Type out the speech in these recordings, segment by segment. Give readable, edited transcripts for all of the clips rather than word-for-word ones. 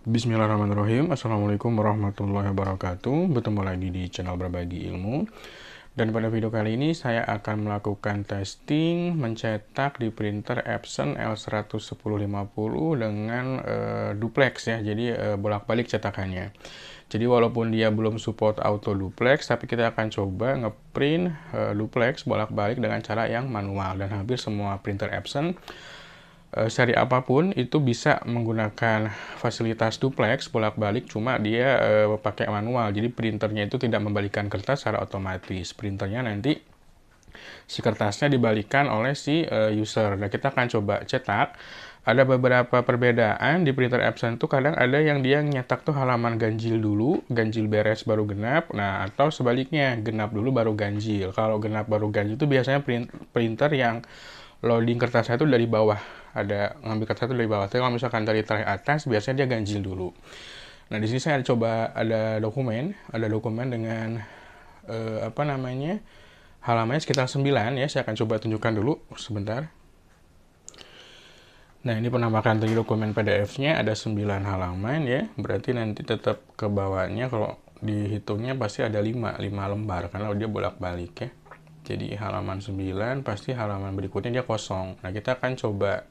Bismillahirrahmanirrahim. Assalamualaikum warahmatullahi wabarakatuh. Bertemu lagi di channel Berbagi Ilmu. Dan pada video kali ini saya akan melakukan testing mencetak di printer Epson L11050 dengan duplex ya. Jadi bolak-balik cetakannya. Jadi walaupun dia belum support auto duplex, tapi kita akan coba ngeprint duplex bolak-balik dengan cara yang manual. Dan hampir semua printer Epson seri apapun itu bisa menggunakan fasilitas duplex bolak-balik, cuma dia pakai manual. Jadi printernya itu tidak membalikkan kertas secara otomatis. Printernya nanti si kertasnya dibalikan oleh si user. Nah, kita akan coba cetak. Ada beberapa perbedaan di printer Epson tuh, kadang ada yang dia nyetak tuh halaman ganjil dulu, ganjil beres baru genap. Nah, atau sebaliknya, genap dulu baru ganjil. Kalau genap baru ganjil itu biasanya printer yang loading kertasnya itu dari bawah. Ada ngambil kertas itu dari bawah. Tapi kalau misalkan dari tray atas, biasanya dia ganjil dulu. Nah, di sini saya coba ada dokumen dengan halamannya sekitar 9 ya. Saya akan coba tunjukkan dulu sebentar. Nah, ini penampakan dari dokumen PDF-nya ada 9 halaman ya. Berarti nanti tetap ke bawahnya kalau dihitungnya pasti ada 5 lembar karena dia bolak-balik ya. Jadi halaman 9 pasti halaman berikutnya dia kosong. Nah, kita akan coba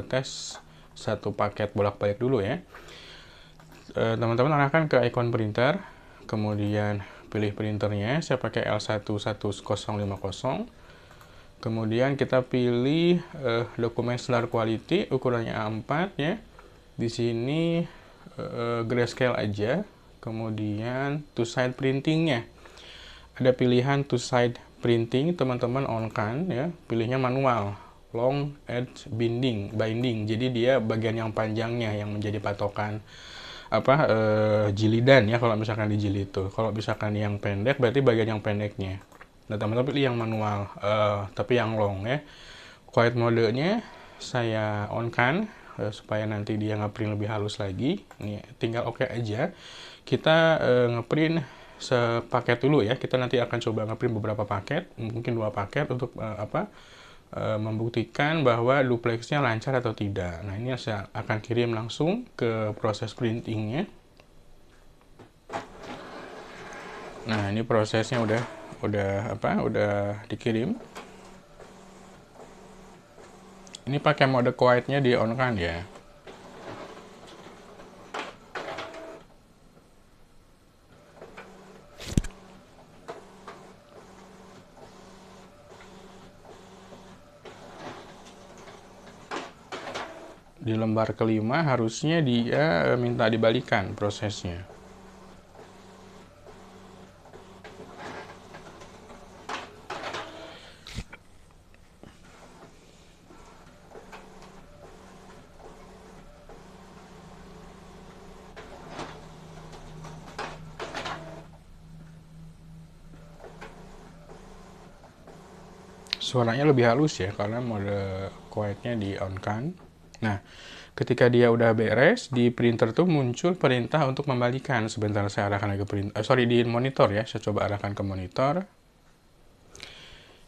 tes satu paket bolak-balik dulu ya. Teman-teman arahkan ke ikon printer, kemudian pilih printernya. Saya pakai L11050. Kemudian kita pilih dokumen standar quality, ukurannya A4 ya. Di sini grayscale aja. Kemudian two side printingnya. Ada pilihan two side printing, teman-teman on kan ya. Pilihnya manual, long edge binding. Jadi dia bagian yang panjangnya yang menjadi patokan jilidan ya, kalau misalkan dijilid tuh. Kalau misalkan yang pendek berarti bagian yang pendeknya. Nah, teman-teman pilih yang manual, tapi yang long ya. Quiet modenya saya on kan supaya nanti dia ngeprint lebih halus lagi. Ini tinggal oke aja. Kita ngeprint sepaket dulu ya. Kita nanti akan coba ngeprint beberapa paket, mungkin 2 paket untuk membuktikan bahwa duplexnya lancar atau tidak. Nah, ini saya akan kirim langsung ke proses printingnya. Nah, ini prosesnya udah dikirim. Ini pakai mode quietnya di on kan ya. Di lembar kelima harusnya dia minta dibalikan prosesnya. Suaranya lebih halus ya karena mode quietnya di on kan. Nah, ketika dia udah beres, di printer tuh muncul perintah untuk membalikan. Sebentar saya arahkan ke di monitor ya. Saya coba arahkan ke monitor.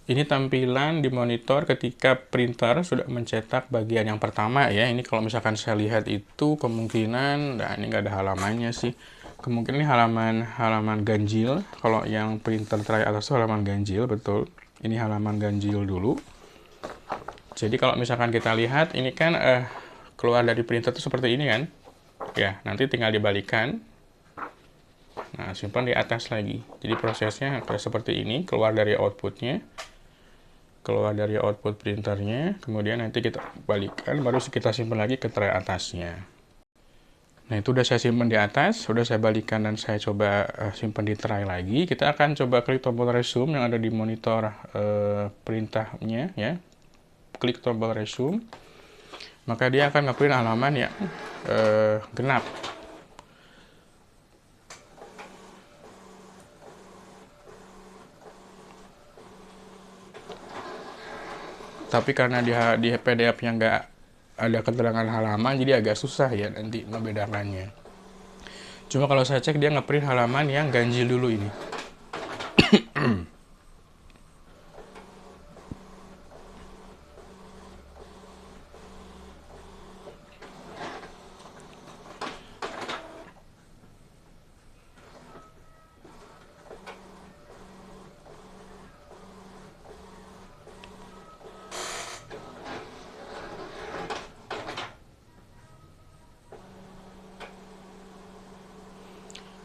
Ini tampilan di monitor ketika printer sudah mencetak bagian yang pertama ya. Ini kalau misalkan saya lihat itu kemungkinan, nah ini nggak ada halamannya sih. Kemungkinan ini halaman ganjil. Kalau yang printer tray atas itu halaman ganjil, betul. Ini halaman ganjil dulu. Jadi kalau misalkan kita lihat, ini kan keluar dari printer itu seperti ini kan. Ya, nanti tinggal dibalikan. Nah, simpan di atas lagi. Jadi prosesnya kayak seperti ini, keluar dari outputnya. Keluar dari output printernya, kemudian nanti kita balikan, baru kita simpan lagi ke tray atasnya. Nah, itu udah saya simpan di atas, sudah saya balikan dan saya coba simpan di tray lagi. Kita akan coba klik tombol resume yang ada di monitor perintahnya ya. Klik tombol resume, maka dia akan ngeprint halaman yang genap. Tapi karena di PDF-nya nggak ada keterangan halaman, jadi agak susah ya nanti membedakannya. Cuma kalau saya cek, dia ngeprint halaman yang ganjil dulu ini.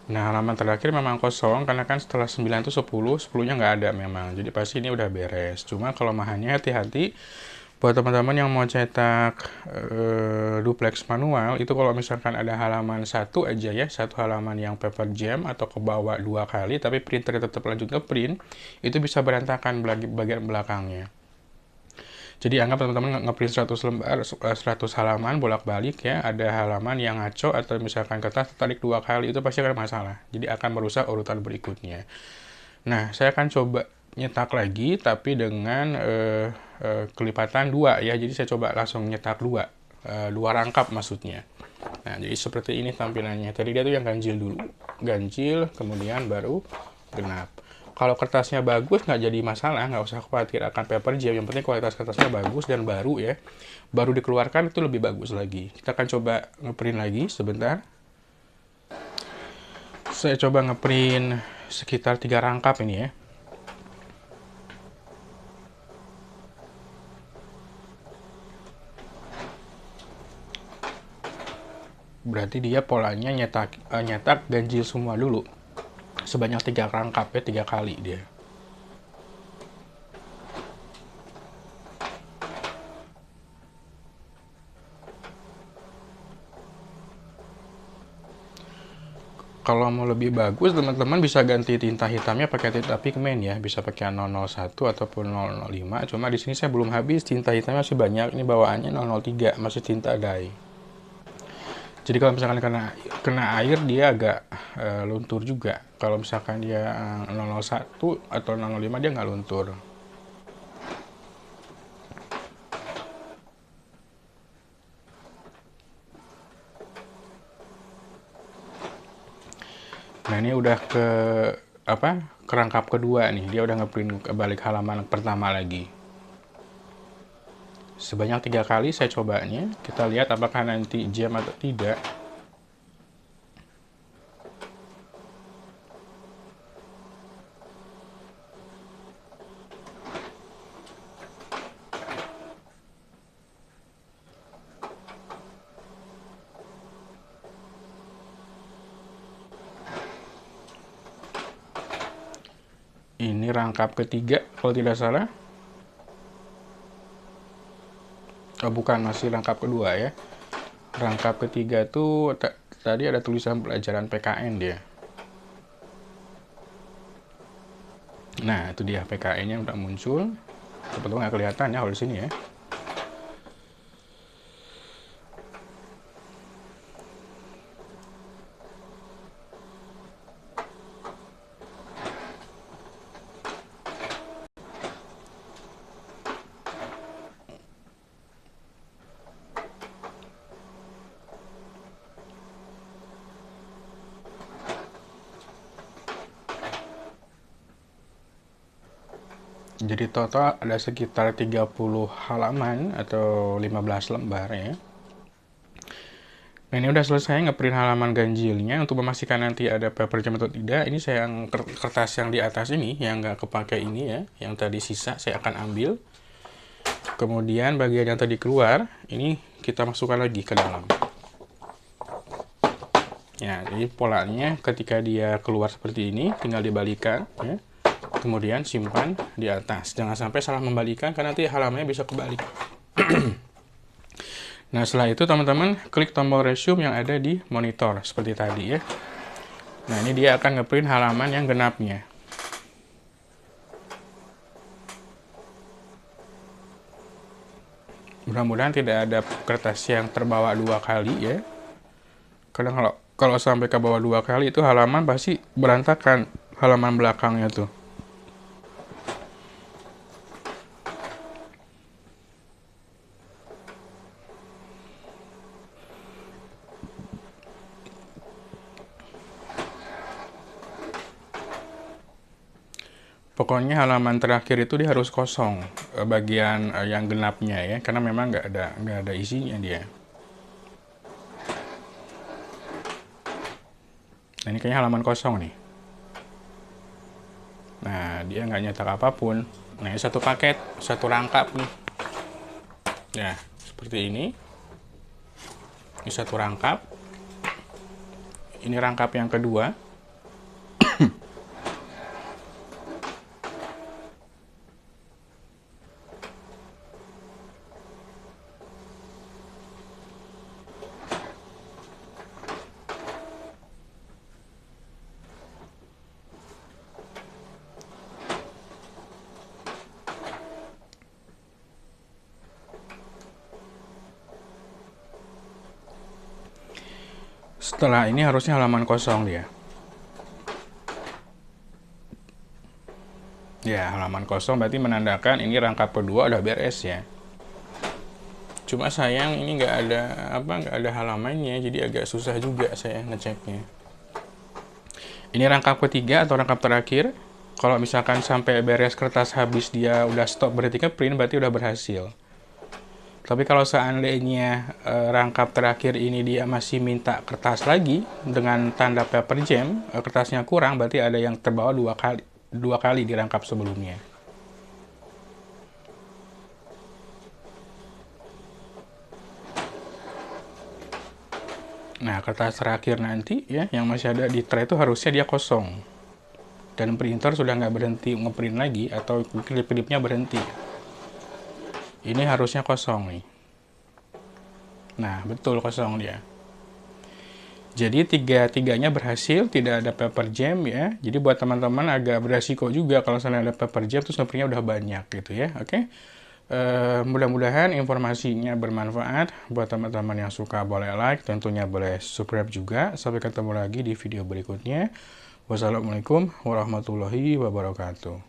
Nah, halaman terakhir memang kosong, karena kan setelah 9 itu 10, 10-nya nggak ada memang. Jadi pasti ini udah beres. Cuma kelemahannya hati-hati, buat teman-teman yang mau cetak duplex manual, itu kalau misalkan ada halaman satu aja ya, satu halaman yang paper jam atau ke bawah 2 kali, tapi printer tetap lanjut ngeprint, itu bisa berantakan bagian belakangnya. Jadi anggap teman-teman ngeprint 100 lembar, 100 halaman bolak-balik ya, ada halaman yang ngaco atau misalkan kertas tertarik 2 kali, itu pasti akan masalah. Jadi akan merusak urutan berikutnya. Nah, saya akan coba nyetak lagi, tapi dengan kelipatan 2 ya. Jadi saya coba langsung nyetak 2 rangkap maksudnya. Nah, jadi seperti ini tampilannya. Tadi dia tuh yang ganjil dulu, ganjil, kemudian baru genap. Kalau kertasnya bagus nggak jadi masalah, nggak usah khawatir akan paper jam. Yang penting kualitas kertasnya bagus dan baru ya. Baru dikeluarkan itu lebih bagus lagi. Kita akan coba ngeprint lagi sebentar. Saya coba ngeprint sekitar 3 rangkap ini ya. Berarti dia polanya nyetak ganjil semua dulu. Sebanyak 3 rangkap ya, 3 kali dia. Kalau mau lebih bagus, teman-teman bisa ganti tinta hitamnya pakai tinta pigmen ya, bisa pakai 001 ataupun 005. Cuma di sini saya belum habis, tinta hitamnya masih banyak. Ini bawaannya 003, masih tinta dye. Jadi kalau misalkan kena air dia agak luntur juga. Kalau misalkan dia 001 atau 005 dia nggak luntur. Nah, ini udah ke kerangkap kedua nih. Dia udah ngeprint ke balik halaman pertama lagi. Sebanyak 3 kali saya cobanya. Kita lihat apakah nanti jam atau tidak. Ini rangkap ketiga kalau tidak salah. Oh bukan, masih rangkap kedua ya. Rangkap ketiga tuh tadi ada tulisan pelajaran PKN dia. Nah itu dia PKN-nya udah muncul. Sebetulnya nggak kelihatan ya kalau di sini ya. Jadi total ada sekitar 30 halaman atau 15 lembar ya. Nah ini udah selesai ngeprint halaman ganjilnya. Untuk memastikan nanti ada paper jam atau tidak, ini saya yang kertas yang di atas ini yang nggak kepake ini ya, yang tadi sisa saya akan ambil. Kemudian bagian yang tadi keluar ini kita masukkan lagi ke dalam. Ya, jadi polanya ketika dia keluar seperti ini tinggal dibalikan ya. Kemudian simpan di atas. Jangan sampai salah membalikan karena nanti halamannya bisa kebalik. Nah, setelah itu teman-teman klik tombol resume yang ada di monitor seperti tadi ya. Nah, ini dia akan ngeprint halaman yang genapnya. Mudah-mudahan tidak ada kertas yang terbawa 2 kali ya. Karena kalau sampai ke bawah 2 kali itu halaman pasti berantakan halaman belakangnya tuh. Pokoknya halaman terakhir itu dia harus kosong bagian yang genapnya ya, karena memang nggak ada isinya dia. Nah, ini kayaknya halaman kosong nih. Nah, dia nggak nyetak apapun. Nah, ini satu paket, satu rangkap nih. Ya, seperti ini. Ini satu rangkap. Ini rangkap yang kedua. Setelah ini harusnya halaman kosong dia. Ya, halaman kosong berarti menandakan ini rangkap kedua udah beres ya. Cuma sayang ini nggak ada halamannya, jadi agak susah juga saya ngeceknya. Ini rangkap ketiga atau rangkap terakhir. Kalau misalkan sampai beres kertas habis dia udah stop berhenti ngeprint, berarti udah berhasil. Tapi kalau seandainya rangkap terakhir ini dia masih minta kertas lagi dengan tanda paper jam, kertasnya kurang, berarti ada yang terbawa dua kali di rangkap sebelumnya. Nah, kertas terakhir nanti ya yang masih ada di tray itu harusnya dia kosong. Dan printer sudah nggak berhenti ngeprint lagi atau klip-klipnya berhenti. Ini harusnya kosong nih. Nah, betul kosong dia. Jadi tiga-tiganya berhasil, tidak ada paper jam ya. Jadi buat teman-teman agak beresiko juga kalau misalnya ada paper jam terus ngeprintnya udah banyak gitu ya. Oke. Mudah-mudahan informasinya bermanfaat. Buat teman-teman yang suka boleh like, tentunya boleh subscribe juga. Sampai ketemu lagi di video berikutnya. Wassalamualaikum warahmatullahi wabarakatuh.